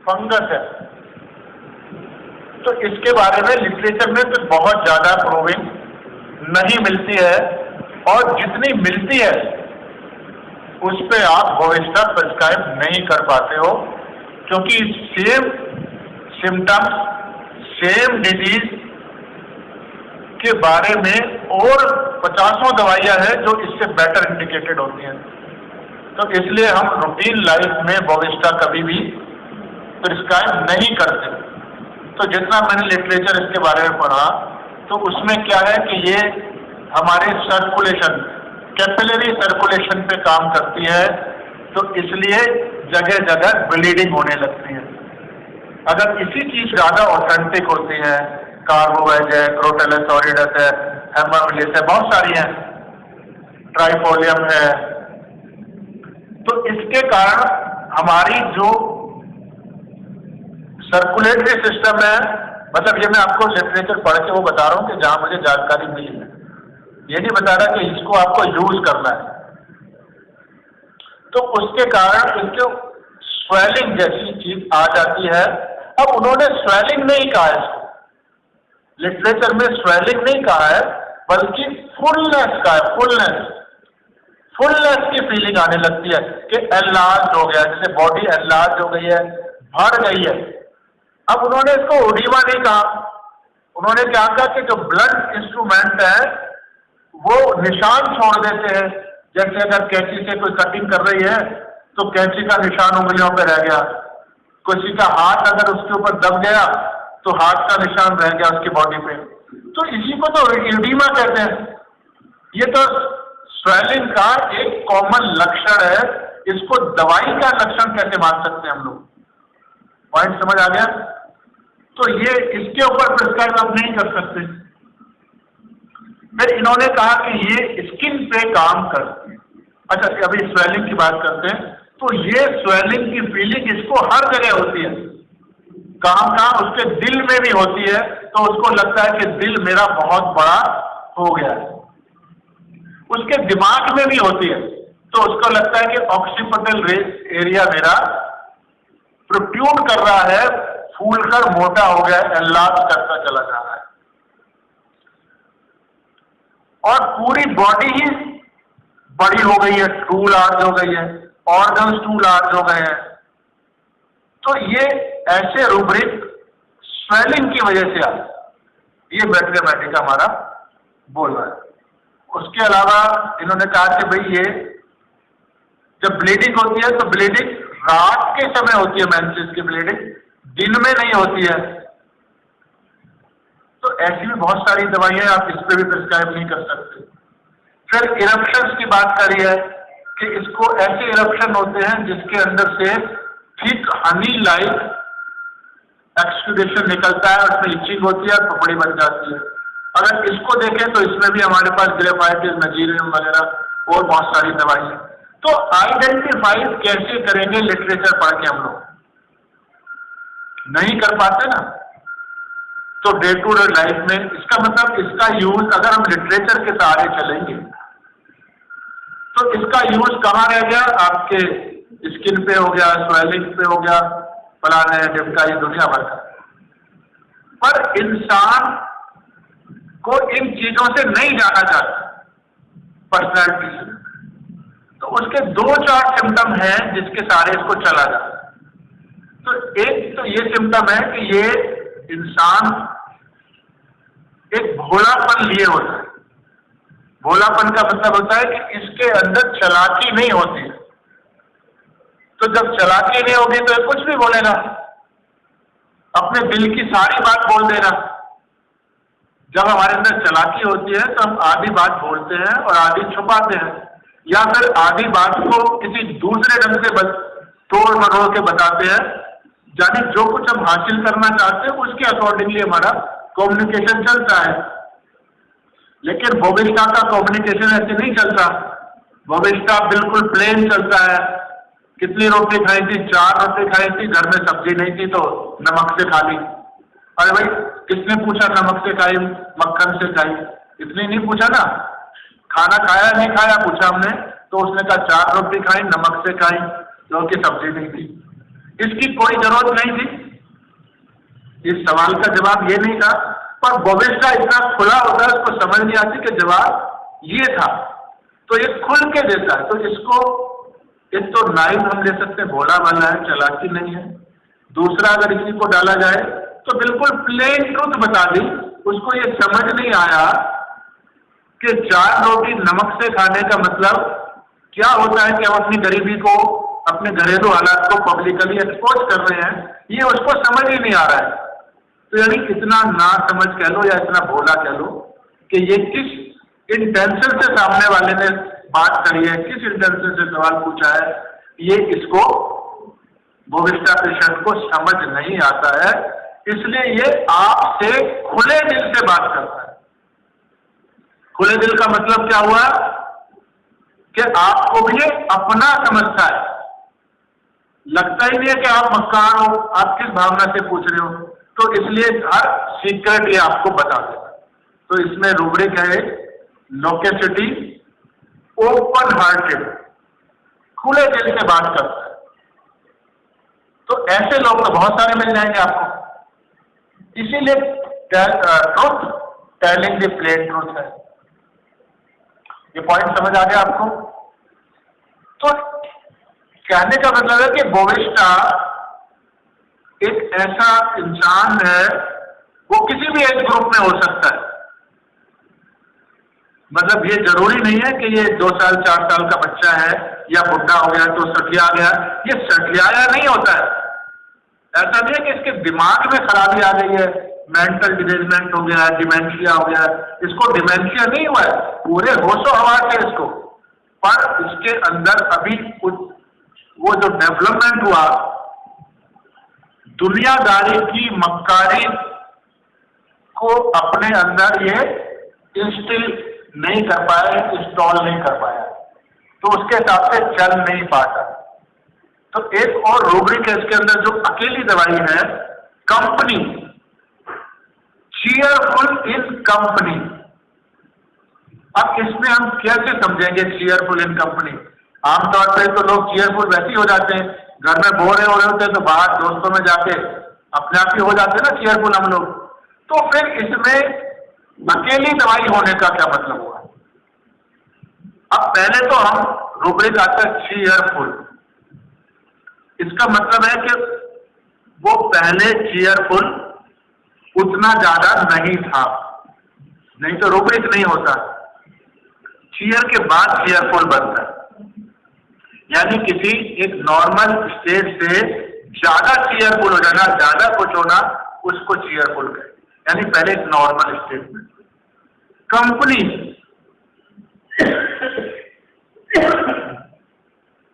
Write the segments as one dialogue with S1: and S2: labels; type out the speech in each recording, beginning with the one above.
S1: Fungus है। तो इसके बारे में लिटरेचर में तो बहुत ज्यादा प्रूविंग नहीं मिलती है, और जितनी मिलती है उस पे आप बोविस्टा प्रिस्क्राइब नहीं कर पाते हो, क्योंकि सेम सिम्टम्स, सेम डिजीज के बारे में और 50 दवाइयां हैं जो इससे बेटर इंडिकेटेड होती हैं। तो इसलिए हम रूटीन लाइफ में बोविस्टा कभी भी प्रिस्क्राइब नहीं करते। तो जितना मैंने लिटरेचर इसके बारे में पढ़ा, तो उसमें क्या है कि ये हमारे सर्कुलेशन, कैपिलरी सर्कुलेशन पे काम करती है, तो इसलिए जगह जगह ब्लीडिंग होने लगती है। अगर इसी चीज ज्यादा ऑथेंटिक होती है, कार्बोवेज है, क्रोटेलस ऑरिडस है, हेमामिलिस है, बहुत सारी हैं, ट्राइफोलियम है, तो इसके कारण हमारी जो सर्कुलेटरी सिस्टम है, मतलब ये मैं आपको लिटरेचर पढ़ के वो बता रहा हूँ कि जहां मुझे जानकारी मिली है, ये नहीं बता रहा कि इसको आपको यूज करना है। तो उसके कारण इनको स्वेलिंग जैसी चीज आ जाती है। अब उन्होंने स्वेलिंग नहीं कहा है, इसको लिटरेचर में स्वेलिंग नहीं कहा है, बल्कि फुलनेस का है। फुलनेस की फीलिंग आने लगती है कि एनलार्ज हो गया, जैसे बॉडी एनलार्ज हो गई है, बढ़ गई है। अब उन्होंने इसको ओडीमा नहीं कहा, उन्होंने क्या कहा कि जो ब्लड इंस्ट्रूमेंट है वो निशान छोड़ देते हैं। जैसे अगर कैंची से कोई कटिंग कर रही है तो कैंची का निशान उंगलियों पर रह गया, किसी का हाथ अगर उसके ऊपर दब गया तो हाथ का निशान रह गया उसकी बॉडी पे। तो इसी को तो एडिमा कहते हैं। ये तो स्वेलिंग का एक कॉमन लक्षण है, इसको दवाई का लक्षण कैसे मान सकते हैं हम लोग? पॉइंट समझ आ गया? तो ये इसके ऊपर प्रिस्क्राइब आप नहीं कर सकते। फिर इन्होंने कहा कि ये स्किन पे काम करती है। अच्छा, अभी स्वेलिंग की बात करते हैं। तो ये स्वेलिंग की फीलिंग इसको हर जगह होती है, कहाँ उसके दिल में भी होती है। तो उसको लगता है कि दिल मेरा बहुत बड़ा हो गया है। उसके दिमाग में भी होती है, तो उसको लगता है कि ऑक्सीपिटल एरिया मेरा प्रोट्रूड कर रहा है, फूलकर मोटा हो गया, एनलार्ज करता चला जा रहा है, और पूरी बॉडी ही बड़ी हो गई है, टू लार्ज हो गई है, ऑर्गन्स टू लार्ज हो गए हैं। तो ये ऐसे रूब्रिक स्वेलिंग की वजह से आए, ये बैक्टीरिया हमारा बोल रहा है। उसके अलावा इन्होंने कहा कि भाई ये जब ब्लीडिंग होती है तो ब्लीडिंग रात के समय होती है, मेंसेस की ब्लीडिंग दिन में नहीं होती है। तो ऐसी भी बहुत सारी दवाइयां, आप इस पर भी प्रिस्क्राइब नहीं कर सकते। फिर इरप्शंस की बात करी है कि इसको ऐसे इरप्शन होते हैं जिसके अंदर से ठीक हनी लाइक एक्सक्यूडेशन निकलता है, और उसमें इचिंग होती है और पपड़ी बन जाती है। अगर इसको देखें तो इसमें भी हमारे पास ग्रेफाइटिस, नजीरियम वगैरह और बहुत सारी दवाइयां। तो आइडेंटिफाई कैसे करेंगे लिटरेचर पढ़ के? हम लोग नहीं कर पाते ना। तो डे टू डे लाइफ में इसका मतलब इसका यूज, अगर हम लिटरेचर के सहारे चलेंगे तो इसका यूज कहाँ रह गया? आपके स्किन पे हो गया, स्वेलिंग पे हो गया, फलाने ढिमका, ये दुनिया भर का। पर इंसान को इन चीजों से नहीं जाना चाहता पर्सनैलिटी से। तो उसके 2-4 सिम्टम हैं जिसके सहारे इसको चला जाता है। तो एक तो ये सिम्टम है कि ये इंसान एक भोलापन लिए होता है। भोलापन का मतलब होता है कि इसके अंदर चालाकी नहीं होती है। तो जब चालाकी नहीं होगी तो कुछ भी बोलेगा, अपने दिल की सारी बात बोल देगा। जब हमारे अंदर चालाकी होती है तो हम आधी बात बोलते हैं और आधी छुपाते हैं, या फिर आधी बात को किसी दूसरे ढंग से तोड़ मरोड़ के बताते हैं। यानी जो कुछ हम हासिल करना चाहते हैं उसके अकॉर्डिंगली हमारा कम्युनिकेशन चलता है। लेकिन बोविस्टा का कम्युनिकेशन ऐसे नहीं चलता। बोविस्टा बिल्कुल प्लेन चलता है। कितनी रोटी खाई थी? 4 रोटी खाई थी, घर में सब्जी नहीं थी तो नमक से खा ली। अरे भाई, किसने पूछा नमक से खाई, मक्खन से खाई? इतनी नहीं पूछा ना। खाना खाया नहीं खाया पूछा हमने, तो उसने कहा 4 रोटी खाई, नमक से खाई, क्योंकि सब्जी नहीं थी। इसकी कोई जरूरत नहीं थी। इस सवाल का जवाब ये नहीं था, पर बोविस्टा इतना खुला होता है, उसको समझ नहीं आती कि जवाब ये था, तो ये खुल के देता है। तो इसको एक तो नाइव हम ले सकते हैं, भोला वाला है, चालाकी नहीं है। दूसरा, अगर इसी को डाला जाए तो बिल्कुल प्लेन ट्रुथ बता दी, उसको ये समझ नहीं आया कि 4 रोटी नमक से खाने का मतलब क्या होता है, कि हम अपनी गरीबी को, अपने घरेलू हालात को पब्लिकली एक्सपोज कर रहे हैं, ये उसको समझ ही नहीं आ रहा है। तो यानी इतना ना समझ कह लो या इतना भोला कह लो कि ये किस इंटेंशन से सामने वाले ने बात करी है, किस इंटेंशन से सवाल पूछा है, ये इसको बोविस्टा पेशेंट को समझ नहीं आता है। इसलिए ये आपसे खुले दिल से बात करता है। खुले दिल का मतलब क्या हुआ कि आपको भी अपना समझता है, लगता ही नहीं है कि आप मक्कार हो, आप किस भावना से पूछ रहे हो, तो इसलिए हर सीक्रेट ये आपको बता देगा। तो इसमें रूब्रिक है लोकेसिटी, ओपन हार्टेड, खुले दिल से बात करता है। तो ऐसे लोग तो बहुत सारे मिल जाएंगे आपको। इसीलिए truth telling the plain truth है। ये पॉइंट समझ आ गया आपको? तो कहने का मतलब है कि बोविस्टा एक ऐसा इंसान है, वो किसी भी एज ग्रुप में हो सकता है। मतलब ये जरूरी नहीं है कि ये 2 साल 4 साल का बच्चा है या बुढ़ा हो गया तो सठिया गया। ये सठियाया नहीं होता है। ऐसा नहीं है कि इसके दिमाग में खराबी आ गई है, मेंटल डिजीजमेंट हो गया है, डिमेंशिया हो गया है। इसको डिमेंशिया नहीं हुआ है, पूरे होशो हवास है इसको, पर इसके अंदर अभी कुछ वो जो डेवलपमेंट हुआ, दुनियादारी की मक्कारी को अपने अंदर ये इंस्टिल नहीं कर पाया, इंस्टॉल नहीं कर पाया, तो उसके हिसाब से चल नहीं पाता। तो एक और रूब्रिक है इसके अंदर जो अकेली दवाई है, कंपनी, चीयरफुल इन कंपनी। अब इसमें हम कैसे समझेंगे चीयरफुल इन कंपनी? आमतौर पर तो लोग चीयरफुल वैसे ही हो जाते हैं, घर में बोर हो रहे होते हैं तो बाहर दोस्तों में जाके अपने आप ही हो जाते हैं ना चीयरफुल हम लोग। तो फिर इसमें अकेली दवाई होने का क्या मतलब हुआ? अब पहले तो हम रूब्रिक आता है चीयरफुल। इसका मतलब है कि वो पहले चीयरफुल उतना ज्यादा नहीं था, नहीं तो रूब्रिक नहीं होता। चीयर के बाद चीयरफुल बनता है, यानी किसी एक नॉर्मल स्टेज से ज्यादा चीयरफुल हो जाना, ज्यादा कुछ होना, उसको चीयरफुल कहें। यानी पहले एक नॉर्मल स्टेज में। कंपनी,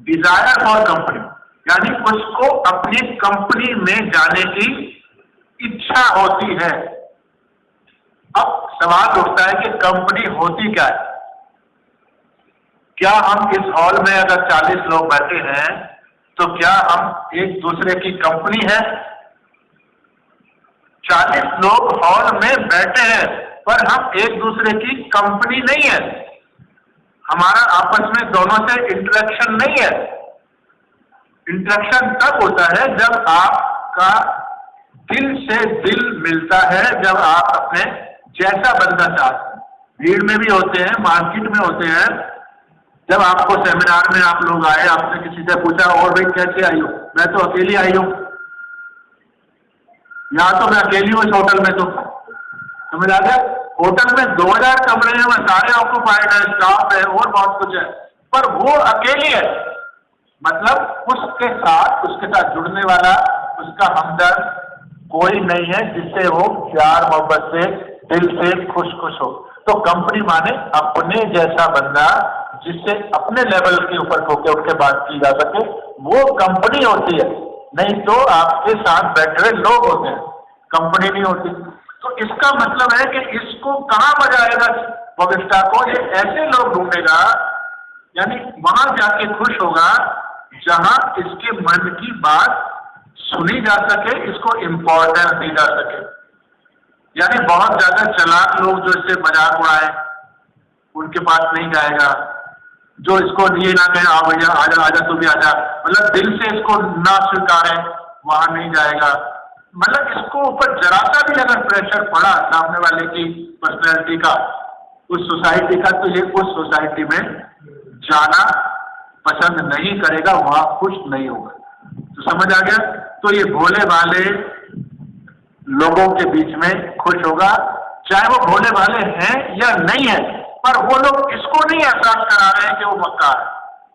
S1: डिजायर फॉर कंपनी, यानी उसको अपनी कंपनी में जाने की इच्छा होती है। अब सवाल उठता है कि कंपनी होती क्या है? क्या हम इस हॉल में अगर 40 लोग बैठे हैं तो क्या हम एक दूसरे की कंपनी है? 40 लोग हॉल में बैठे हैं पर हम एक दूसरे की कंपनी नहीं है। हमारा आपस में दोनों से इंटरेक्शन नहीं है। इंटरेक्शन तब होता है जब आपका दिल से दिल मिलता है, जब आप अपने जैसा बनना चाहते हैं। भीड़ में भी होते हैं, मार्केट में होते हैं। जब आपको सेमिनार में आप लोग आए, आपने किसी से पूछा और भाई कैसे आई हो? मैं तो अकेली आई हूं, यहाँ तो मैं अकेली हूँ इस होटल में। तो समझ आ गया? होटल में 2000 कमरे हैं, वह सारे ऑक्यूपाइड है, स्टाफ है और बहुत कुछ है, पर वो अकेली है। मतलब उसके साथ जुड़ने वाला, उसका हमदर्द कोई नहीं है जिससे वो प्यार मोहब्बत से दिल से खुश हो। तो कंपनी माने अपने जैसा बंदा, जिससे अपने लेवल के ऊपर होकर उठ के बात की जा सके, वो कंपनी होती है। नहीं तो आपके साथ बैठे हुए लोग होते हैं, कंपनी नहीं होती। तो इसका मतलब है कि इसको कहाँ मजा आएगा बोविस्टा को? ये ऐसे लोग ढूंढेगा, यानी वहां जाके खुश होगा जहां इसके मन की बात सुनी जा सके, इसको इम्पोर्टेंस दी जा सके। यानी बहुत ज्यादा चालाक लोग जो इससे मजाक उड़ाए, उनके पास नहीं जाएगा। जो इसको ये ना कहे हाँ भैया आजा आजा तू भी आजा, मतलब दिल से इसको ना स्वीकारे वहां नहीं जाएगा। मतलब इसको ऊपर जरा सा भी अगर प्रेशर पड़ा सामने वाले की पर्सनैलिटी का, उस सोसाइटी का, तो ये उस सोसाइटी में जाना पसंद नहीं करेगा, वहां खुश नहीं होगा। तो समझ आ गया? तो ये भोले भाले लोगों के बीच में खुश होगा, चाहे वो भोले भाले हैं या नहीं है, पर वो लोग इसको नहीं एहसास करा रहे हैं कि वो मक्कार है।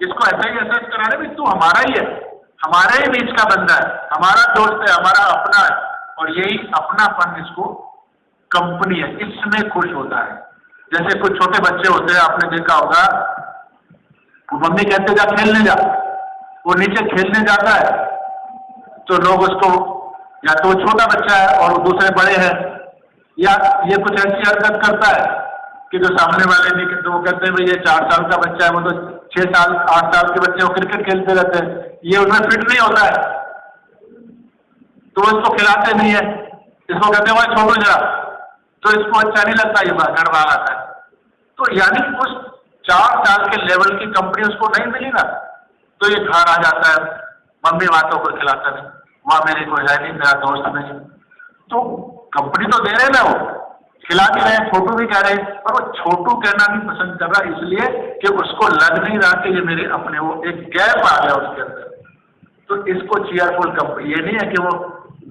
S1: इसको ऐसा ही एहसास करा रहे हैं तू हमारा ही है, हमारे ही बीच का बंदा है, हमारा दोस्त है, हमारा अपना है। और यही अपनापन इसको कंपनी है, इसमें खुश होता है। जैसे कुछ छोटे बच्चे होते हैं, आपने देखा होगा, वो मम्मी कहते जा खेलने जा, वो नीचे खेलने जाता है तो लोग उसको, या तो वो छोटा बच्चा है और दूसरे बड़े हैं, या ये कुछ ऐसी हरकत करता है कि जो सामने वाले नहीं, तो वो कहते हैं भाई ये 4 साल का बच्चा है, वो तो 6 साल 8 साल के बच्चे वो क्रिकेट खेलते रहते हैं, ये उनमें फिट नहीं होता है, तो इसको खिलाते नहीं है, इसको कहते हैं भाई छोड़ो जरा, तो इसको अच्छा नहीं लगता, ये घर बाहर आता है। तो यानी उस 4 साल के लेवल की कंपनी उसको नहीं मिली ना, तो ये घर आ जाता है, मम्मी बातों को खिलाता नहीं, वहां मेरे कोई है नहीं, मेरा दोस्त नहीं। तो कंपनी तो दे रहे ना, वो खिला भी रहे, छोटू भी कह रहे, पर वो छोटू कहना भी पसंद कर रहा, इसलिए कि उसको लग नहीं रहा कि ये मेरे अपने, वो एक गैप आ गया उसके अंदर। तो इसको चीयरफुल कंपनी, ये नहीं है कि वो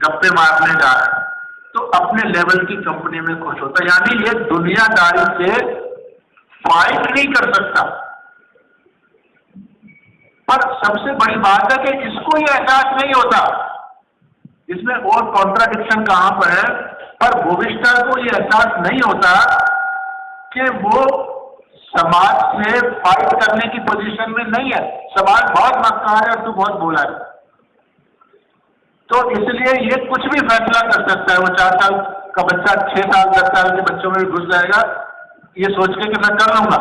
S1: गप्पे मारने जा रहा है, तो अपने लेवल की कंपनी में खुश होता है। यानी ये दुनियादारी से फाइट नहीं कर सकता। पर सबसे बड़ी बात है कि इसको ये एहसास नहीं होता, इसमें और कॉन्ट्राडिक्शन कहां पर है, पर भूमिष्ठा को ये एहसास नहीं होता कि वो समाज से फाइट करने की पोजीशन में नहीं है, समाज बहुत मक्कार है और तू बहुत भोला है, तो इसलिए ये कुछ भी फैसला कर सकता है। वो 4 साल का बच्चा 6 साल 10 साल के बच्चों में भी घुस जाएगा, ये सोच के कि मैं कर लूंगा,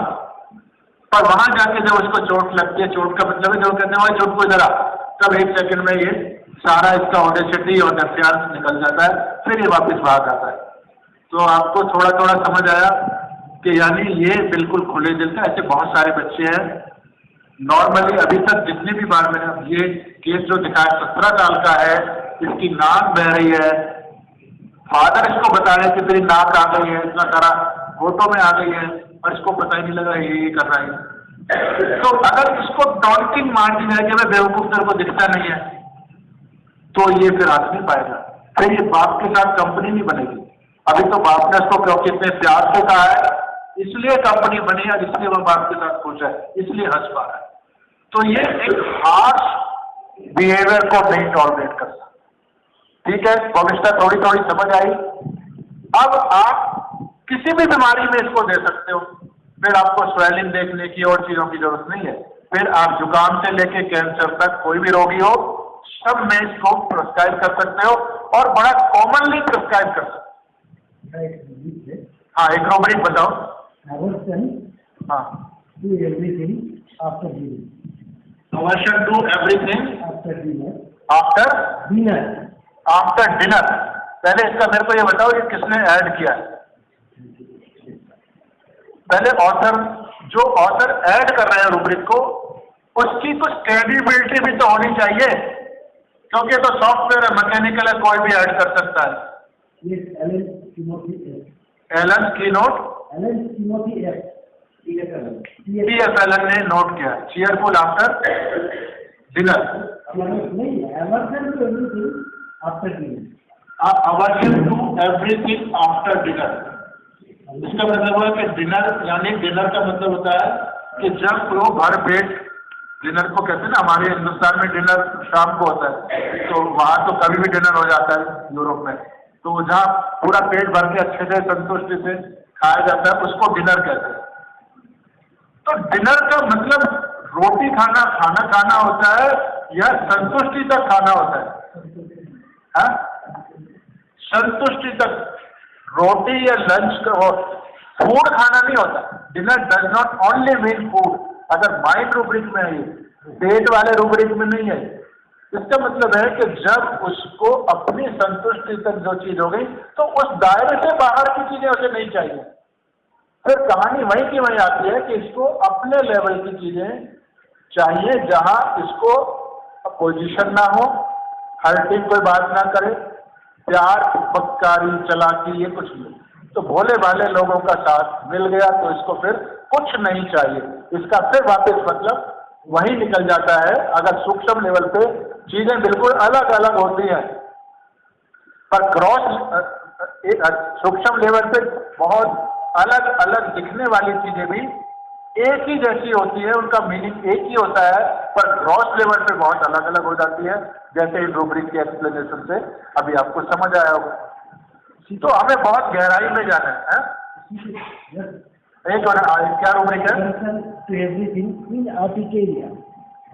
S1: पर वहां जाके जब उसको चोट लगती है, चोट का मतलब है जब कहते हैं चोट को इधर आ, तब 1 सेकंड में ये सारा इसका ऑडेसिटी और डेफियंस निकल जाता है, फिर ये वापस भाग आता है। तो आपको थोड़ा थोड़ा समझ आया कि यानी ये बिल्कुल खुले दिल का, ऐसे बहुत सारे बच्चे हैं। नॉर्मली अभी तक जितनी भी बार मैंने ये केस जो दिखाया, 17 साल का है, इसकी नाक बह रही है, फादर इसको बता रहे कि तेरी नाक आ गई है, इतना सारा होठों में आ गई है, और इसको पता ही नहीं लगा ये कर रहा है। तो अगर इसको टॉन्टिंग मार दी जाए कि मैं बेवकूफ, तेरे को दिखता नहीं है, तो ये फिर हाथ नहीं पाएगा, फिर ये बाप के साथ कंपनी नहीं बनेगी। अभी तो बाप ने उसको क्योंकि इतने प्यार से कहा है, इसलिए कंपनी बनी है, इसलिए वह बाप के साथ खुश है, इसलिए हंस पा रहा है। तो ये एक हार्श बिहेवियर को नहीं टॉलरेट करता। ठीक है, भविष्य थोड़ी थोड़ी समझ आई। अब आप किसी भी बीमारी में इसको दे सकते हो, फिर आपको स्वेलिंग देखने की और चीजों की जरूरत नहीं है, फिर आप जुकाम से लेके कैंसर तक कोई भी रोगी हो, सब में इसको प्रिस्क्राइब कर सकते हो, और बड़ा कॉमनली प्रिस्क्राइब कर सकते हो। हाँ, एक रूब्रिक बताओ। हाँ, aversion to everything after dinner. पहले इसका मेरे को ये बताओ, ये किसने ऐड किया है? पहले ऑथर, जो ऑथर ऐड कर रहे हैं रूब्रिक को, उसकी कुछ क्रेडिबिलिटी भी तो होनी चाहिए, क्योंकि ये तो सॉफ्टवेयर है, मैकेनिकल है, कोई भी ऐड कर सकता है। एलन PFLN ने नोट किया, cheerful after dinner. Aversion to everything after dinner, इसका मतलब है कि डिनर, यानी डिनर का मतलब होता है कि जब लोग भर पेट, डिनर को कहते हैं ना, हमारे हिंदुस्तान में डिनर शाम को होता है, तो वहां तो कभी भी डिनर हो जाता है यूरोप में, तो जहाँ पूरा पेट भर के अच्छे से संतुष्टि से खाया जाता है, उसको डिनर कहते हैं। तो डिनर का मतलब रोटी खाना, खाना खाना होता है, या संतुष्टि तक खाना होता है? संतुष्टि तक, रोटी या लंच का फूड खाना नहीं होता। Dinner does not only mean food. अगर माइंड रूब्रिक में है, पेट वाले रूब्रिक में नहीं है, इसका मतलब है कि जब उसको अपनी संतुष्टि तक जो चीज हो गई, तो उस दायरे से बाहर की चीजें उसे नहीं चाहिए। फिर कहानी वहीं की वहीं आती है कि इसको अपने लेवल की चीजें चाहिए, जहां इसको पोजीशन ना हो, हर टीम कोई बात ना करे, प्यार, बक्कारी, चालाकी, ये कुछ नहीं। तो भोले भाले लोगों का साथ मिल गया तो इसको फिर कुछ नहीं चाहिए। इसका फिर वापस मतलब वही निकल जाता है। अगर सूक्ष्म लेवल पे चीजें बिल्कुल अलग अलग होती हैं, पर सूक्ष्म लेवल पे बहुत अलग अलग दिखने वाली चीजें भी एक ही जैसी होती है, उनका मीनिंग एक ही होता है, पर ग्रॉस लेवल पे बहुत अलग अलग हो जाती है, जैसे इन रूब्रिक के एक्सप्लेनेशन से अभी आपको समझ आया होगा। तो हमें बहुत गहराई में जाना है। एक और क्या रूब्रिक है?
S2: टू एवरीथिंग इन आर्टिकेरिया,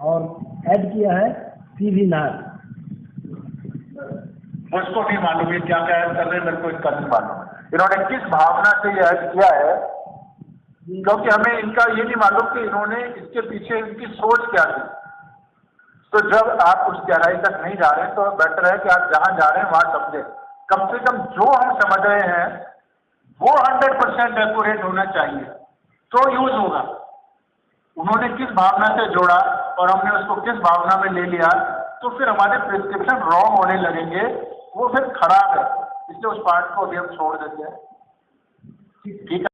S2: और ऐड किया है सीवी नार।
S1: मुझको नहीं मालूम ये क्या क्या ऐड कर रहे हैं, मेरे को इसका नहीं मालूम इन्होंने किस भावना से ये ऐड किया है, क्योंकि हमें इनका ये नहीं मालूम कि इन्होंने इसके पीछे इनकी सोच क्या थी। तो जब आप उस गहराई तक नहीं जा रहे हैं तो बेटर है कि आप जहां जा रहे हैं वहां समझे। कम से कम जो हम समझ रहे हैं वो 100% एक्यूरेट होना चाहिए, तो यूज होगा। उन्होंने किस भावना से जोड़ा और हमने उसको किस भावना में ले लिया, तो फिर हमारे प्रिस्क्रिप्शन रॉन्ग होने लगेंगे, वो फिर खराब है। इसलिए उस पार्ट को अभी हम छोड़ देते हैं। ठीक है।